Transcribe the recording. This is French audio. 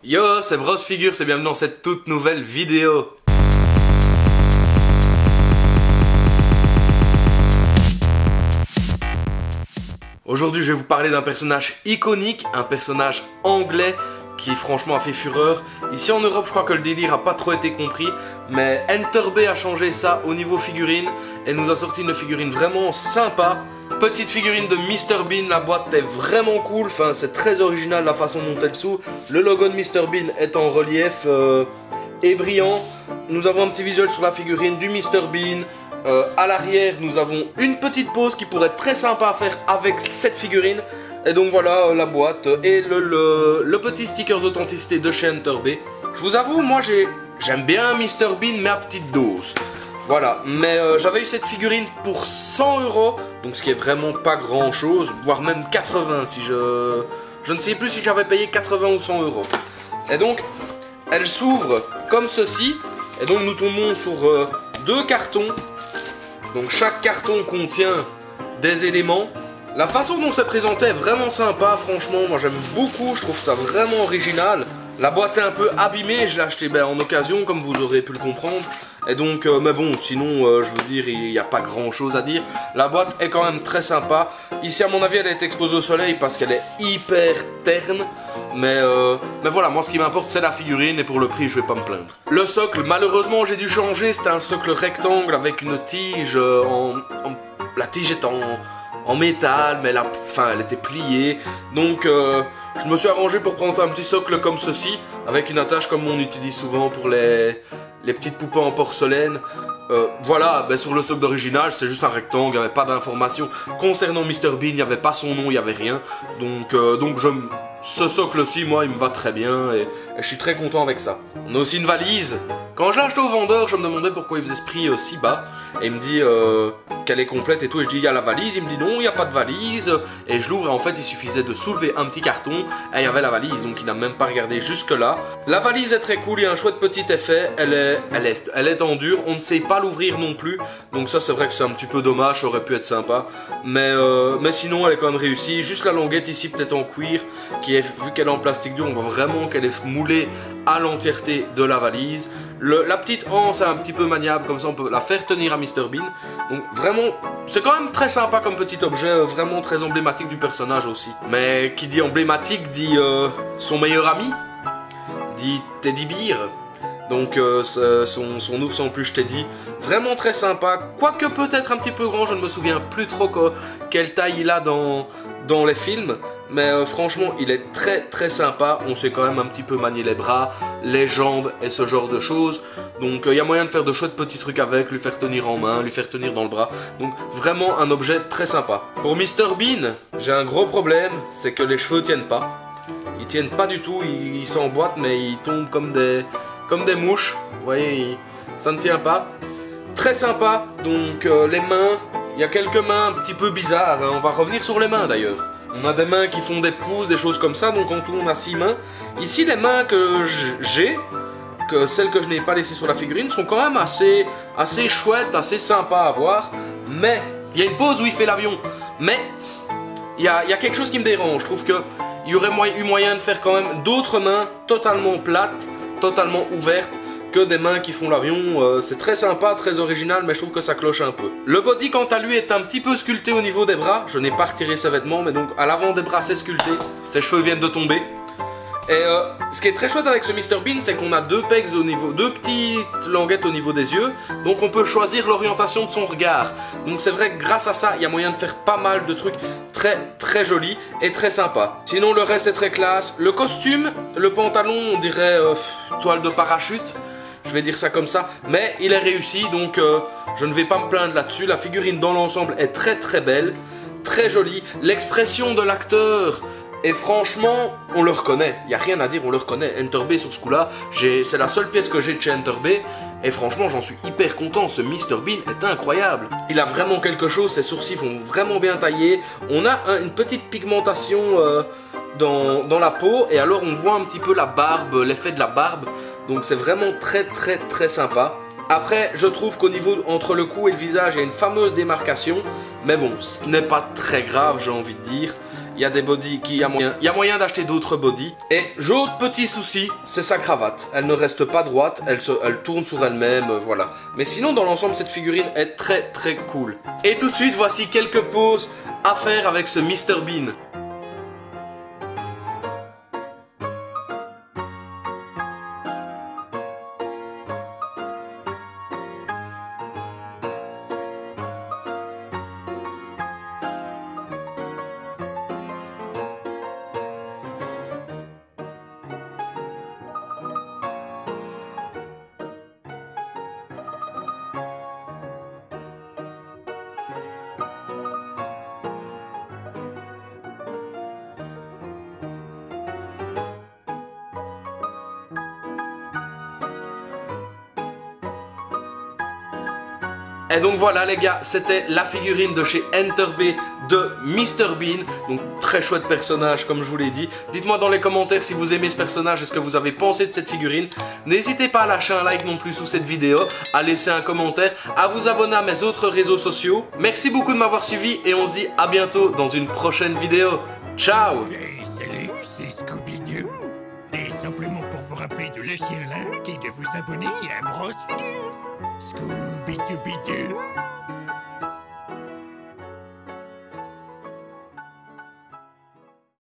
Yo, c'est Bros Figure, c'est bienvenue dans cette toute nouvelle vidéo. Aujourd'hui, je vais vous parler d'un personnage iconique, un personnage anglais qui franchement a fait fureur. Ici en Europe, je crois que le délire a pas trop été compris, mais Enterbe a changé ça au niveau figurine et nous a sorti une figurine vraiment sympa. Petite figurine de Mr Bean, la boîte est vraiment cool, enfin c'est très original la façon dont elle s'ouvre. Le logo de Mr Bean est en relief et brillant. Nous avons un petit visuel sur la figurine du Mr Bean. À l'arrière, nous avons une petite pose qui pourrait être très sympa à faire avec cette figurine. Et donc voilà la boîte et le petit sticker d'authenticité de chez Enterbe. Je vous avoue, moi j'aime bien Mr Bean, mais à petite dose. Voilà, mais j'avais eu cette figurine pour 100 €, donc ce qui est vraiment pas grand chose, voire même 80 si je ne sais plus si j'avais payé 80 ou 100 €. Et donc, elle s'ouvre comme ceci, et donc nous tombons sur deux cartons. Donc chaque carton contient des éléments. La façon dont c'est présenté est vraiment sympa, franchement, moi j'aime beaucoup, je trouve ça vraiment original. La boîte est un peu abîmée, je l'ai achetée en occasion, comme vous aurez pu le comprendre. Et donc, mais bon, sinon, je veux dire, il n'y a pas grand chose à dire. La boîte est quand même très sympa. Ici, à mon avis, elle est exposée au soleil parce qu'elle est hyper terne. Mais voilà, moi, ce qui m'importe, c'est la figurine et pour le prix, je vais pas me plaindre. Le socle, malheureusement, j'ai dû changer. C'était un socle rectangle avec une tige la tige est en métal, mais elle était pliée. Donc, je me suis arrangé pour prendre un petit socle comme ceci, avec une attache comme on utilise souvent pour les petites poupées en porcelaine. Voilà, sur le socle d'original, c'est juste un rectangle, il n'y avait pas d'informations. Concernant Mr Bean, il n'y avait pas son nom, il n'y avait rien. Donc ce socle-ci, moi, il me va très bien et je suis très content avec ça. On a aussi une valise. Quand je l'ai acheté au vendeur, je me demandais pourquoi il faisait ce prix si bas. Et il me dit qu'elle est complète et tout. Et je dis, il y a la valise. Il me dit, non, il n'y a pas de valise. Et je l'ouvre et en fait, il suffisait de soulever un petit carton. Et il y avait la valise. Donc, il n'a même pas regardé jusque-là. La valise est très cool. Il y a un chouette petit effet. Elle est en dur. On ne sait pas l'ouvrir non plus. Donc, ça, c'est vrai que c'est un petit peu dommage. Ça aurait pu être sympa. Mais sinon, elle est quand même réussie. Juste la languette ici, peut-être en cuir, vu qu'elle est en plastique dur, on voit vraiment qu'elle est moulée à l'entièreté de la valise. La petite anse est un petit peu maniable, comme ça on peut la faire tenir à Mr Bean. Donc vraiment, c'est quand même très sympa comme petit objet, vraiment très emblématique du personnage aussi. Mais qui dit emblématique dit son meilleur ami, dit Teddy Bear. Donc son ours en peluche Teddy, vraiment très sympa, quoique peut-être un petit peu grand, je ne me souviens plus trop quelle taille il a dans les films. Mais franchement, il est très très sympa. On sait quand même un petit peu manier les bras, les jambes et ce genre de choses. Donc il y a moyen de faire de chouettes petits trucs avec, lui faire tenir en main, lui faire tenir dans le bras. Donc vraiment un objet très sympa. Pour Mr Bean, j'ai un gros problème, c'est que les cheveux tiennent pas. Ils tiennent pas du tout, ils s'emboîtent mais ils tombent comme des mouches. Vous voyez, ça ne tient pas. Très sympa, donc les mains, il y a quelques mains un petit peu bizarres. On va revenir sur les mains d'ailleurs. On a des mains qui font des pouces, des choses comme ça, donc en tout on a 6 mains. Ici les mains que j'ai, celles que je n'ai pas laissées sur la figurine, sont quand même assez chouettes, assez sympas à voir. Mais, il y a une pose où il fait l'avion, mais il y a quelque chose qui me dérange. Je trouve qu'il y aurait eu moyen de faire quand même d'autres mains totalement plates, totalement ouvertes, que des mains qui font l'avion. C'est très sympa, très original, mais je trouve que ça cloche un peu. Le body quant à lui est un petit peu sculpté au niveau des bras. Je n'ai pas retiré ses vêtements, mais donc à l'avant des bras c'est sculpté. Ses cheveux viennent de tomber. Et ce qui est très chouette avec ce Mr Bean, c'est qu'on a deux pegs au niveau, deux petites languettes au niveau des yeux, donc on peut choisir l'orientation de son regard. Donc c'est vrai que grâce à ça, il y a moyen de faire pas mal de trucs très très jolis et très sympas. Sinon le reste est très classe. Le costume, le pantalon, on dirait toile de parachute. Je vais dire ça comme ça, mais il est réussi, donc je ne vais pas me plaindre là-dessus. La figurine dans l'ensemble est très très belle, très jolie. L'expression de l'acteur, et franchement, on le reconnaît. Il n'y a rien à dire, on le reconnaît. Enterbe sur ce coup-là, c'est la seule pièce que j'ai de chez Enterbe, et franchement, j'en suis hyper content. Ce Mr Bean est incroyable. Il a vraiment quelque chose, ses sourcils vont vraiment bien taillés. On a une petite pigmentation dans la peau, et alors on voit un petit peu la barbe, l'effet de la barbe. Donc c'est vraiment très très très sympa. Après, je trouve qu'au niveau entre le cou et le visage, il y a une fameuse démarcation. Mais bon, ce n'est pas très grave, j'ai envie de dire. il y a des bodies qui il y a moyen d'acheter d'autres bodies. Et j'ai autre petit souci, c'est sa cravate. Elle ne reste pas droite, elle tourne sur elle-même, voilà. Mais sinon, dans l'ensemble, cette figurine est très très cool. Et tout de suite, voici quelques poses à faire avec ce Mr Bean. Et donc voilà les gars, c'était la figurine de chez Enterbay de Mr Bean. Donc très chouette personnage comme je vous l'ai dit. Dites-moi dans les commentaires si vous aimez ce personnage et ce que vous avez pensé de cette figurine. N'hésitez pas à lâcher un like non plus sous cette vidéo, à laisser un commentaire, à vous abonner à mes autres réseaux sociaux. Merci beaucoup de m'avoir suivi et on se dit à bientôt dans une prochaine vidéo. Ciao! Hey, salut, c'est Scooby-Doo. Et simplement pour vous rappeler de lâcher un like et de vous abonner à Brosse Figure. Scooby-Doo-Bidoo.